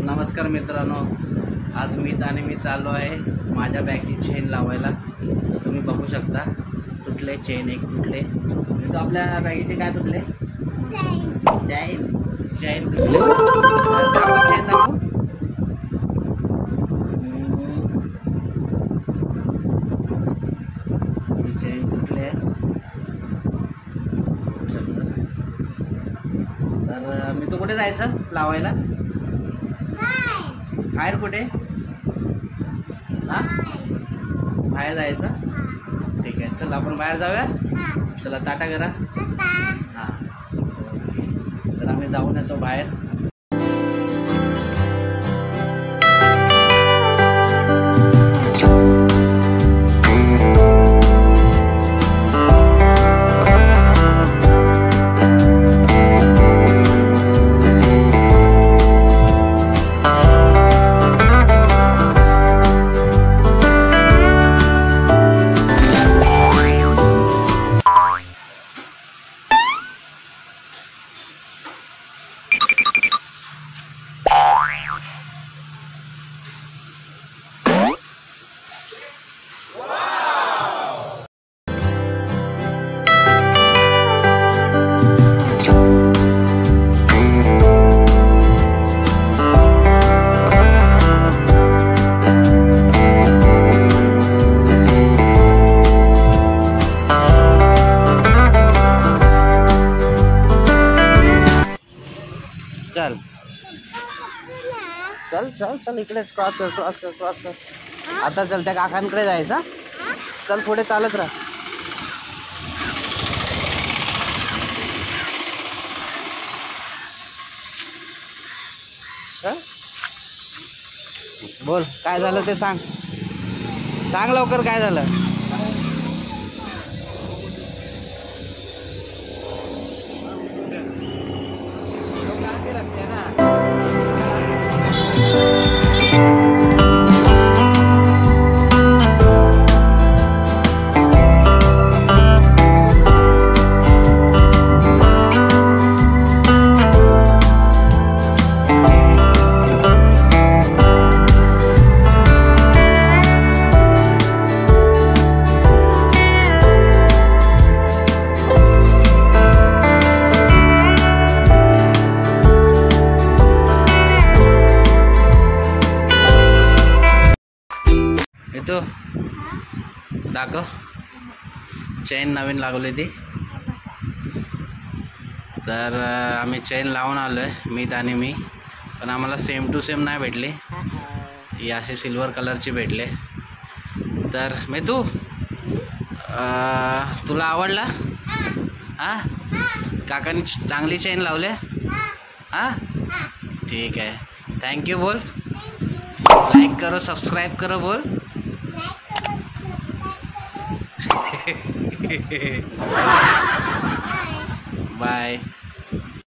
नमस्कार मित्रांनो, आज मी चाललो आहे माझ्या बॅगची चेन लावायला। तर तुम्ही बघू शकता तुटले चेन, एक तुटले। तो आपल्या बॅगीचे काय तुटले? चेन तुटले। चेन दाखव। चेन तुटले। तर मी तो कुठे जायचं लावायला? बाहेर कुठे? बाहेर जायचं? ठीक आहे, चल आपण बाहेर जाऊया। चला टाटा करा। हां, ओके। तर आम्ही जाऊन येतो बाहेर। चल चल चल चल, इकडे क्रॉस कर। आता चल, त्या काकांकडे जायचं। चल पुढे चालत राहा। बोल, काय झालं ते सांग लवकर, काय झालं? तो दाखव, चेन नवीन लागली ती। तर आम्ही चेन लावून आलोय, मी पण आम्हाला सेम टू सेम नाही भेटली। ही अशी सिल्वर कलरची भेटले। तर मी तुला आवडला? हां, काकांनी चांगली चेन लावले। हां, ठीक आहे, थँक्यू बोल। लाईक करो, सब्सक्राइब करो बोल। बाय।